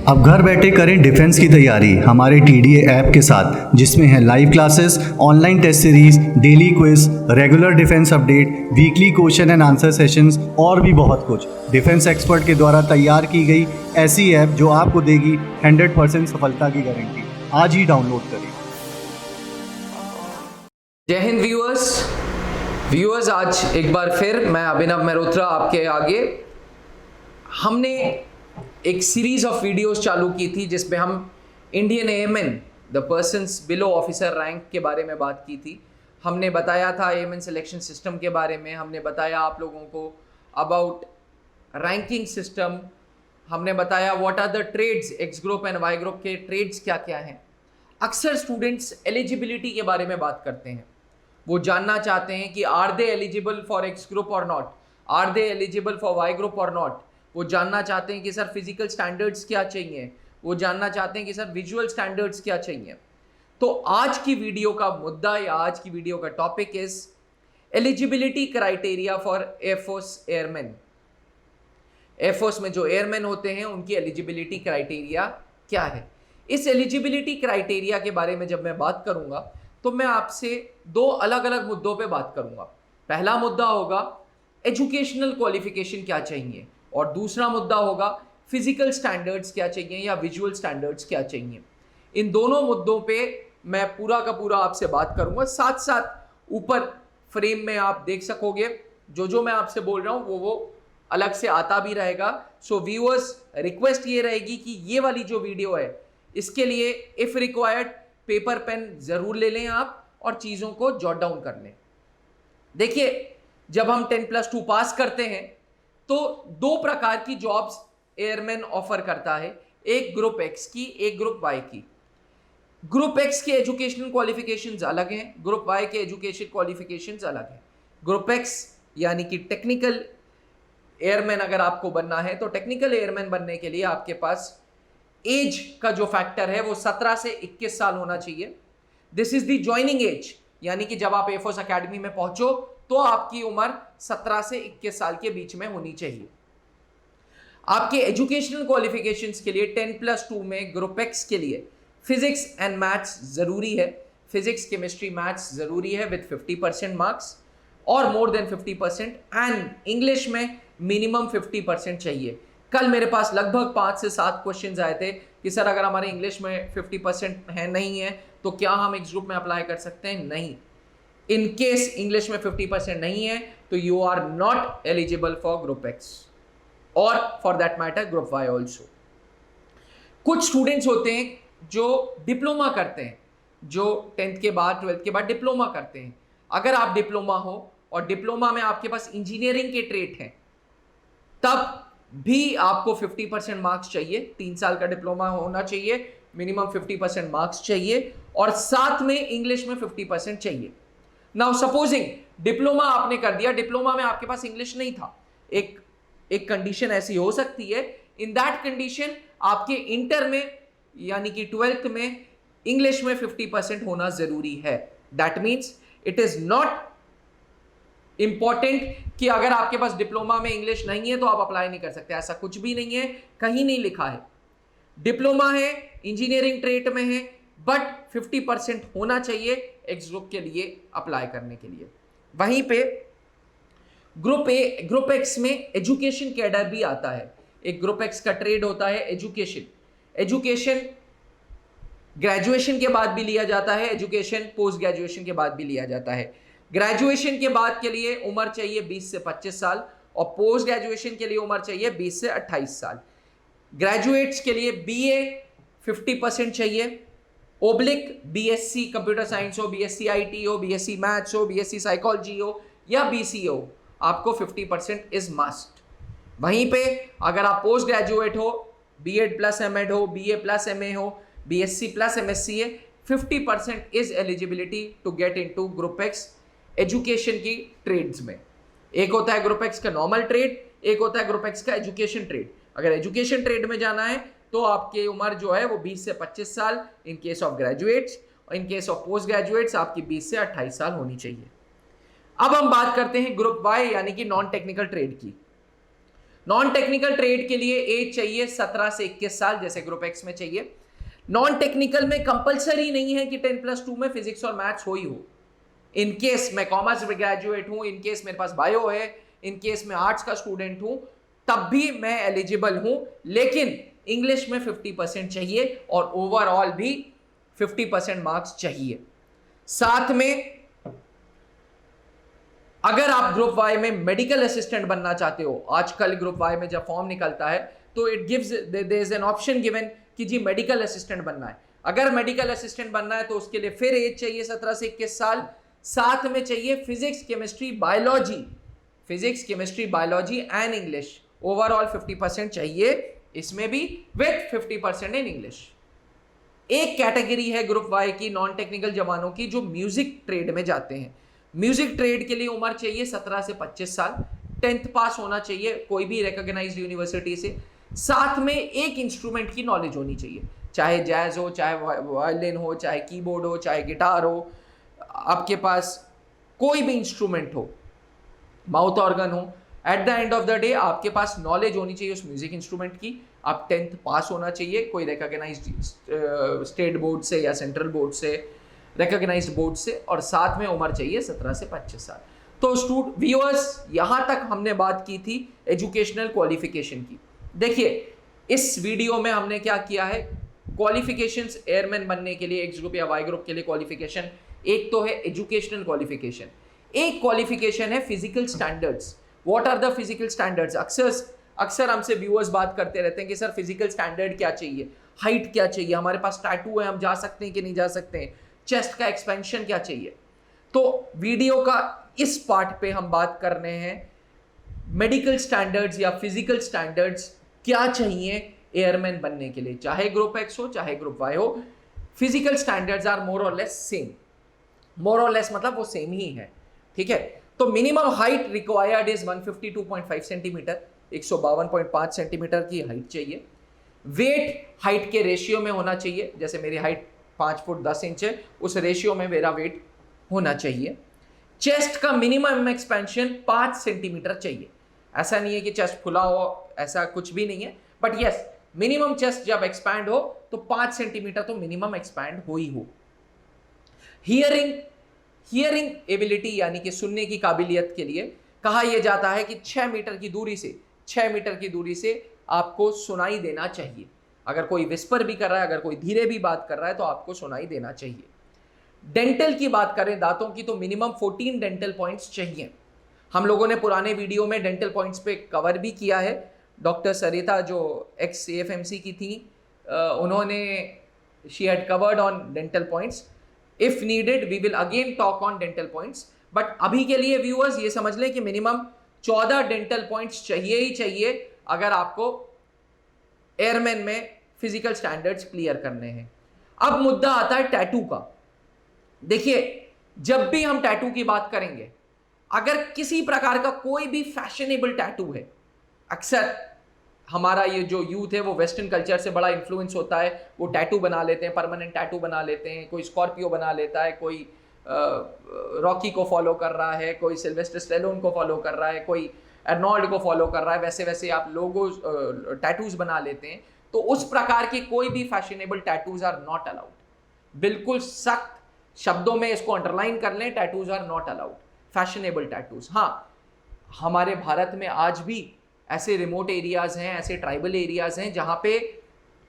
अब घर बैठे करें डिफेंस की तैयारी हमारे टीडीए ऐप के साथ, जिसमें है live classes, online test series, daily quiz, regular defence update, weekly question and answer sessions और भी बहुत कुछ। डिफेंस एक्सपर्ट के द्वारा तैयार की गई ऐसी ऐप जो आपको देगी 100% सफलता की गारंटी। आज ही डाउनलोड करें। जय हिंद व्यूअर्स, आज एक बार फिर मैं अभिनव मेहरोत्रा आपके आगे। हमने एक सीरीज ऑफ वीडियोस चालू की थी जिसमें हम Indian airman, the persons below officer rank के बारे में बात की थी। हमने बताया था एयरमैन सिलेक्शन सिस्टम के बारे में, हमने बताया आप लोगों को अबाउट रैंकिंग सिस्टम, हमने बताया what are the trades, X group and Y group के ट्रेड्स क्या क्या हैं। अक्सर स्टूडेंट्स एलिजिबिलिटी के बारे में बात करते हैं, वो जानना चाहते हैं कि are they eligible for X group or not, are they eligible for Y group or not. वो जानना चाहते हैं कि सर फिजिकल स्टैंडर्ड्स क्या चाहिए, वो जानना चाहते हैं कि सर विजुअल स्टैंडर्ड्स क्या चाहिए। तो आज की वीडियो का मुद्दा या आज की वीडियो का topic is eligibility criteria for air force airman. Air force में जो एयरमैन होते हैं उनकी एलिजिबिलिटी क्राइटेरिया क्या है। इस एलिजिबिलिटी क्राइटेरिया के बारे में जब मैं बात करूंगा तो मैं आपसे दो अलग अलग मुद्दों पे बात करूंगा। पहला मुद्दा होगा एजुकेशनल क्वालिफिकेशन क्या चाहिए, और दूसरा मुद्दा होगा फिजिकल स्टैंडर्ड्स क्या चाहिए या विजुअल स्टैंडर्ड्स क्या चाहिए। इन दोनों मुद्दों पे मैं पूरा का पूरा आपसे बात करूंगा। साथ साथ ऊपर फ्रेम में आप देख सकोगे जो मैं आपसे बोल रहा हूं वो अलग से आता भी रहेगा। सो व्यूअर्स, रिक्वेस्ट ये रहेगी कि ये वाली जो वीडियो है इसके लिए इफ रिक्वायर्ड पेपर पेन जरूर ले लें आप और चीजों को जॉट डाउन कर लें। देखिए, जब हम 10+2 पास करते हैं तो दो प्रकार की जॉब्स एयरमैन ऑफर करता है, एक ग्रुप एक्स की, एक ग्रुप वाई की। ग्रुप एक्स के एजुकेशनल क्वालिफिकेशंस अलग हैं, ग्रुप वाई के एजुकेशन क्वालिफिकेशंस अलग हैं। ग्रुप एक्स यानी कि टेक्निकल एयरमैन अगर आपको बनना है तो टेक्निकल एयरमैन बनने के लिए आपके पास एज का जो फैक्टर है वो 17 से 21 साल होना चाहिए। This is the joining age, यानी कि जब आप एयरफोर्स एकेडमी में पहुंचो तो आपकी उम्र 17 से 21 साल के बीच में होनी चाहिए। आपके एजुकेशनल क्वालिफिकेशंस के लिए 10+2 में ग्रुप एक्स के लिए फिजिक्स एंड मैथ्स जरूरी है। फिजिक्स, केमिस्ट्री, मैथ्स जरूरी है विद 50% मार्क्स और मोर देन 50%, एंड इंग्लिश में मिनिमम 50% चाहिए। कल मेरे पास लगभग 5 से 7 क्वेश्चंस आए थे कि सर अगर हमारे इंग्लिश में 50% है नहीं है तो क्या हम एक्स ग्रुप में अप्लाई कर सकते हैं? नहीं। इन केस इंग्लिश में 50% नहीं है तो you are not eligible for group X or for that matter group Y also. कुछ स्टूडेंट्स होते हैं जो डिप्लोमा करते हैं, जो 10th के बाद 12th के बाद डिप्लोमा करते हैं। अगर आप डिप्लोमा हो और डिप्लोमा में आपके पास इंजीनियरिंग के ट्रेड हैं तब भी आपको 50% मार्क्स चाहिए। 3 साल का डिप्लोमा होना चाहिए, मिनिमम 50% मार्क्स चाहिए और साथ में इंग्लिश में 50% चाहिए। नाउ सपोजिंग डिप्लोमा आपने कर दिया, डिप्लोमा में आपके पास इंग्लिश नहीं था, एक कंडीशन ऐसी हो सकती है। इन दैट कंडीशन आपके इंटर में यानी कि 12th में इंग्लिश में 50% होना जरूरी है। That means it is not important कि अगर आपके पास डिप्लोमा में इंग्लिश नहीं है तो आप अप्लाई नहीं कर सकते, ऐसा कुछ भी नहीं है, कहीं नहीं लिखा है। डिप्लोमा है, इंजीनियरिंग ट्रेड में है, बट 50% होना चाहिए एक्स ग्रुप के लिए अप्लाई करने के लिए। वहीं पे ग्रुप एक्स में एजुकेशन कैडर भी आता है। एक ग्रुप एक्स का ट्रेड होता है एजुकेशन ग्रेजुएशन के बाद भी लिया जाता है, एजुकेशन पोस्ट ग्रेजुएशन के बाद भी लिया जाता है। ग्रेजुएशन के बाद के लिए उम्र चाहिए 20 से 25 साल और पोस्ट ग्रेजुएशन के लिए उम्र चाहिए 20 से 28 साल। ग्रेजुएट्स के लिए बीए 50% चाहिए, ओब्लिक बीएससी कंप्यूटर साइंस हो, बीएससी आईटी हो, बीएससी मैथ्स हो, बीएससी साइकोलॉजी हो या बीसी हो, आपको 50% इज मस्ट। वहीं पे अगर आप पोस्ट ग्रेजुएट हो, बीएड प्लस एमएड हो, बीए प्लस एमए हो, बीएससी प्लस एमएससी है, 50% is eligibility to get into group X education की ट्रेड्स में। एक होता है ग्रुप एक्स का नॉर्मल ट्रेड, एक होता है ग्रुप एक्स का एजुकेशन ट्रेड। अगर एजुकेशन ट्रेड में जाना है तो आपकी उम्र जो है वो 20 से 25 साल इन केस ऑफ ग्रेजुएट्स, और in case of post graduates आपकी 20 से 28 साल होनी चाहिए। अब हम बात करते हैं ग्रुप वाई यानी कि नॉन टेक्निकल ट्रेड की। नॉन टेक्निकल ट्रेड के लिए एज चाहिए 17 से 21 साल, जैसे ग्रुप एक्स में चाहिए। नॉन टेक्निकल में कंपलसरी नहीं है कि 10+2 में फिजिक्स और मैथ्स हो ही हो। इन केस मैं कॉमर्स में ग्रेजुएट हूं, इन केस मेरे पास बायो है, इन केस मैं आर्ट्स का स्टूडेंट हूं, तब भी मैं एलिजिबल हूं, लेकिन इंग्लिश में 50% चाहिए और ओवरऑल भी 50% मार्क्स चाहिए। साथ में अगर आप ग्रुप वाई में मेडिकल असिस्टेंट बनना चाहते हो, आजकल ग्रुप वाई में जब फॉर्म निकलता है तो it gives there is an option given कि जी मेडिकल असिस्टेंट बनना है। अगर मेडिकल असिस्टेंट बनना है तो उसके लिए फिर एज चाहिए 17 से 21 साल। साथ में चाहिए physics chemistry biology and English, overall 50% चाहिए, इसमें भी विथ 50% इन इंग्लिश। एक कैटेगरी है ग्रुप वाई की नॉन टेक्निकल जवानों की जो म्यूजिक ट्रेड में जाते हैं। म्यूजिक ट्रेड के लिए उम्र चाहिए 17 से 25 साल, 10th पास होना चाहिए कोई भी रिकॉग्नाइज्ड यूनिवर्सिटी से। साथ में एक इंस्ट्रूमेंट की नॉलेज होनी चाहिए, चाहे जैज हो, चाहे वायलिन हो, चाहे कीबोर्ड हो, चाहे गिटार हो, आपके पास कोई भी इंस्ट्रूमेंट हो, माउथ ऑर्गन हो। At the end of the day आपके पास नॉलेज होनी चाहिए उस म्यूजिक इंस्ट्रूमेंट की। आप 10th पास होना चाहिए कोई रिकॉग्नाइज्ड स्टेट बोर्ड से या सेंट्रल बोर्ड से, रिकॉग्नाइज्ड बोर्ड से, और साथ में उम्र चाहिए 17 से 25 साल। तो व्यूअर्स, यहां तक हमने बात की थी एजुकेशनल क्वालिफिकेशन की। देखिए इस वीडियो में हमने क्या किया है, क्वालिफिकेशंस एयरमैन बनने के लिए एक्स ग्रुप या वाई ग्रुप के लिए क्वालिफिकेशन, एक तो है एजुकेशनल क्वालिफिकेशन, एक क्वालिफिकेशन है physical standards. What are the physical standards? अक्सर हमसे व्यूअर्स बात करते रहते हैं कि सर फिजिकल स्टैंडर्ड क्या चाहिए, हाइट क्या चाहिए, हमारे पास टैटू है हम जा सकते हैं कि नहीं जा सकते हैं, चेस्ट का एक्सपेंशन क्या चाहिए। तो वीडियो का इस पार्ट पे हम बात कर रहे हैं मेडिकल स्टैंडर्ड्स या फिजिकल स्टैंडर्ड्स क्या चाहिए एयरमैन बनने के लिए, चाहे ग्रुप एक्स हो चाहे ग्रुप वाई हो। फिजिकल स्टैंडर्ड्स आर मोर और लेस सेम, मोर और लेस मतलब वो सेम ही है, ठीक है। तो minimum height required is 152.5 centimetre, 152.5 centimetre की हाइट चाहिए। वेट हाइट के रेशियो में होना चाहिए, जैसे मेरी हाइट 5 फुट 10 इंच है, उस रेशियो में मेरा वेट होना चाहिए। चेस्ट का मिनिमम एक्सपेंशन 5 सेंटीमीटर चाहिए। ऐसा नहीं है कि चेस्ट फुला हो, ऐसा कुछ भी नहीं है, बट यस मिनिमम चेस्ट जब एक्सपैंड हो तो 5 सेंटीमीटर तो मिनिमम एक्सपैंड हो ही हो। हियरिंग एबिलिटी यानी कि सुनने की काबिलियत के लिए कहा यह जाता है कि 6 मीटर की दूरी से आपको सुनाई देना चाहिए। अगर कोई विस्पर भी कर रहा है, अगर कोई धीरे भी बात कर रहा है तो आपको सुनाई देना चाहिए। डेंटल की बात करें, दांतों की, तो मिनिमम 14 डेंटल पॉइंट्स चाहिए। हम लोगों ने पुराने वीडियो में डेंटल पॉइंट्स पे कवर भी किया है। डॉक्टर सरिता जो एक्स AFMC की थी, उन्होंने she had covered on dental points. If needed we will again talk on dental points, but अभी के लिए व्यूअर्स ये समझ लें कि मिनिमम 14 डेंटल पॉइंट्स चाहिए ही चाहिए अगर आपको एयरमैन में फिजिकल स्टैंडर्ड्स क्लियर करने हैं। अब मुद्दा आता है टैटू का। देखिए जब भी हम टैटू की बात करेंगे, अगर किसी प्रकार का कोई भी फैशनेबल टैटू है, अक्सर हमारा ये जो यूथ है वो वेस्टर्न कल्चर से बड़ा इन्फ्लुएंस होता है, वो टैटू बना लेते हैं, परमानेंट टैटू बना लेते हैं। कोई स्कॉर्पियो बना लेता है, कोई रॉकी को फॉलो कर रहा है, कोई सिल्वेस्टर स्टेलोन को फॉलो कर रहा है, कोई अर्नोल्ड को फॉलो कर रहा है, वैसे वैसे आप लोगो टैटूज बना लेते हैं। तो उस प्रकार के कोई भी fashionable tattoos are not allowed. बिल्कुल सख्त शब्दों में इसको अंडरलाइन कर लें, tattoos are not allowed, fashionable tattoos. हाँ, हमारे भारत में आज भी ऐसे रिमोट एरियाज हैं, ऐसे ट्राइबल एरियाज हैं जहाँ पे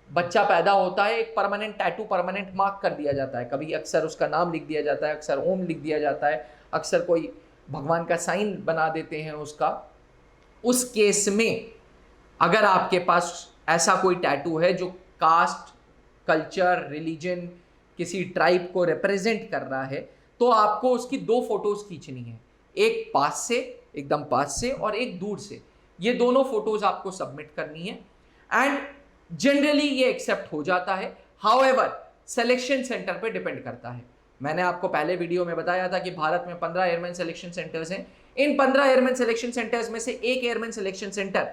बच्चा पैदा होता है, एक परमानेंट टैटू, परमानेंट मार्क कर दिया जाता है। कभी अक्सर उसका नाम लिख दिया जाता है, अक्सर ओम लिख दिया जाता है, अक्सर कोई भगवान का साइन बना देते हैं उसका। उस केस में अगर आपके पास ऐसा कोई टैटू है जो कास्ट, कल्चर, रिलीजन, किसी ट्राइब को रिप्रेजेंट कर रहा है, तो आपको उसकी 2 फोटोज खींचनी है, एक पास से, एकदम पास से, और एक दूर से। ये दोनों फोटोज आपको सबमिट करनी है एंड जनरली ये एक्सेप्ट हो जाता है। हाउएवर सिलेक्शन सेंटर पे डिपेंड करता है। मैंने आपको पहले वीडियो में बताया था कि भारत में 15 एयरमैन सिलेक्शन सेंटर्स हैं। इन 15 एयरमैन सिलेक्शन सेंटर्स में से एक एयरमैन सिलेक्शन सेंटर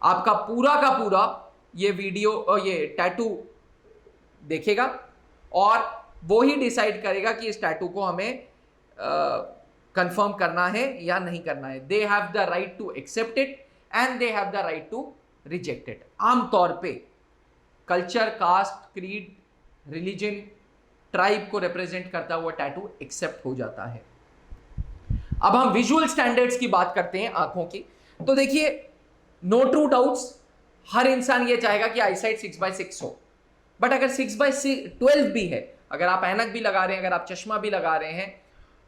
आपका पूरा का पूरा ये वीडियो और ये टैटू देखेगा और वो ही डिसाइड करेगा कि इस टैटू को हमें कंफर्म करना है या नहीं करना है। They have the right to accept it and they have the right to reject it. आमतौर पे culture, caste, creed, religion, tribe को रिप्रेजेंट करता हुआ टैटू एक्सेप्ट हो जाता है। अब हम विजुअल स्टैंडर्ड्स की बात करते हैं आंखों की। तो देखिए, नो ट्रू डाउट्स, हर इंसान ये चाहेगा कि आईसाइट 6/6 हो, बट अगर 6/12 भी है, अगर आप ऐनक भी लगा रहे हैं, अगर आप चश्मा भी लगा रहे हैं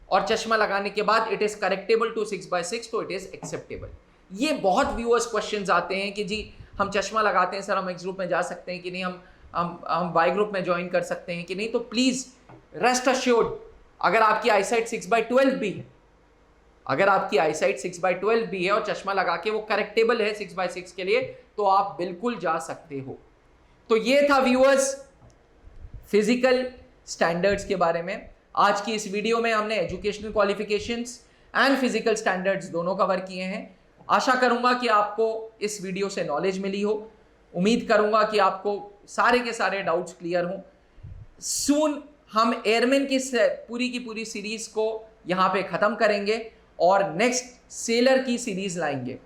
और चश्मा लगाने के बाद इट इज करेक्टेबल टू 6/6, तो इट इज एक्सेप्टेबल। ये बहुत व्यूअर्स क्वेश्चंस आते हैं कि जी हम चश्मा लगाते हैं सर, हम एक्स ग्रुप में जा सकते हैं कि नहीं, हम वाई ग्रुप में ज्वाइन कर सकते हैं कि नहीं। तो प्लीज रेस्ट अश्योर्ड, अगर आपकी आईसाइट 6/12 भी है, अगर आपकी आईसाइट 6/12 भी है और चश्मा लगा के वो करेक्टेबल है 6/6 के लिए, तो आप बिल्कुल जा सकते हो। तो ये था व्यूअर्स फिजिकल स्टैंडर्ड्स के बारे में। आज की इस वीडियो में हमने educational qualifications and physical standards दोनों कवर किए हैं। आशा करूंगा कि आपको इस वीडियो से नॉलेज मिली हो। उम्मीद करूंगा कि आपको सारे के सारे डाउट्स क्लियर हों। सून हम एयरमैन की पूरी सीरीज को यहाँ पे ख़त्म करेंगे और नेक्स्ट सेलर की सीरीज लाएंगे।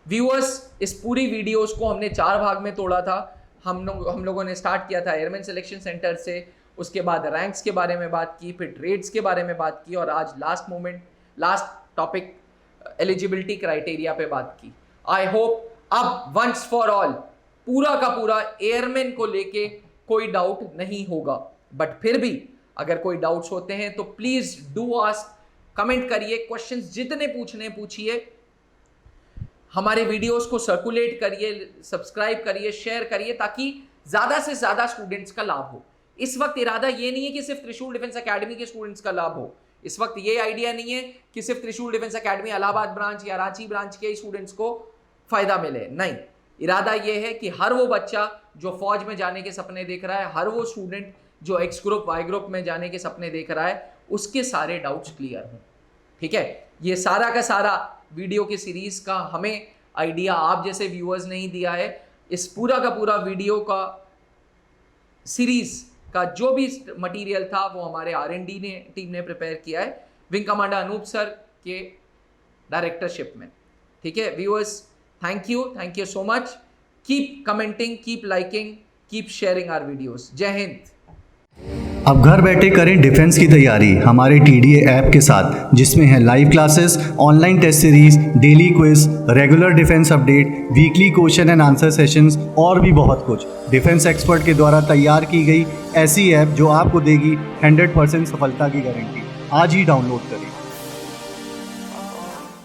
व्यूअर्स, इस पूरी वीडियोस को हमने 4 भाग में तोड़ा था। हम लोगों ने स्टार्ट किया था एयरमैन सिलेक्शन सेंटर से, उसके बाद रैंक्स के बारे में बात की, फिर ट्रेड्स के बारे में बात की और आज लास्ट टॉपिक एलिजिबिलिटी क्राइटेरिया पे बात की। आई होप अब वंस फॉर ऑल पूरा का पूरा एयरमैन को लेके कोई डाउट नहीं होगा। बट फिर भी अगर कोई डाउट्स होते हैं तो प्लीज डू आस्क, कमेंट करिए, क्वेश्चंस जितने पूछने पूछिए, हमारे वीडियोस को सर्कुलेट करिए, सब्सक्राइब करिए, शेयर करिए, ताकि ज्यादा से ज्यादा स्टूडेंट्स का लाभ हो। इस वक्त इरादा ये नहीं है कि सिर्फ त्रिशूल डिफेंस एकेडमी के स्टूडेंट्स का लाभ हो। इस वक्त ये आइडिया नहीं है कि सिर्फ त्रिशूल डिफेंस एकेडमी इलाहाबाद ब्रांच या रांची ब्रांच के स्टूडेंट्स को फायदा मिले, नहीं। इरादा ये है कि हर वो बच्चा जो फौज में जाने के सपने देख रहा है, हर वो स्टूडेंट जो एक्स ग्रुप वाई ग्रुप में जाने के सपने देख रहा है, उसके सारे डाउट्स क्लियर हों। ठीक है, ये सारा का सारा वीडियो की सीरीज का हमें आइडिया आप जैसे व्यूअर्स नहीं दिया है। इस पूरा का पूरा वीडियो का सीरीज का जो भी मटेरियल था वो हमारे R&D टीम ने प्रिपेयर किया है, विंग कमांडर अनूप सर के डायरेक्टरशिप में। ठीक है viewers, thank you so much. Keep commenting, keep liking, keep sharing our videos. जय हिंद। अब घर बैठे करें डिफेंस की तैयारी हमारे TDA ऐप के साथ, जिसमें है live classes, online test series, daily quiz, regular defence update, weekly question and answer sessions और भी बहुत कुछ। डिफेंस एक्सपर्ट के द्वारा तैयार की गई ऐसी ऐप जो आपको देगी 100% सफलता की गारंटी। आज ही डाउनलोड करें।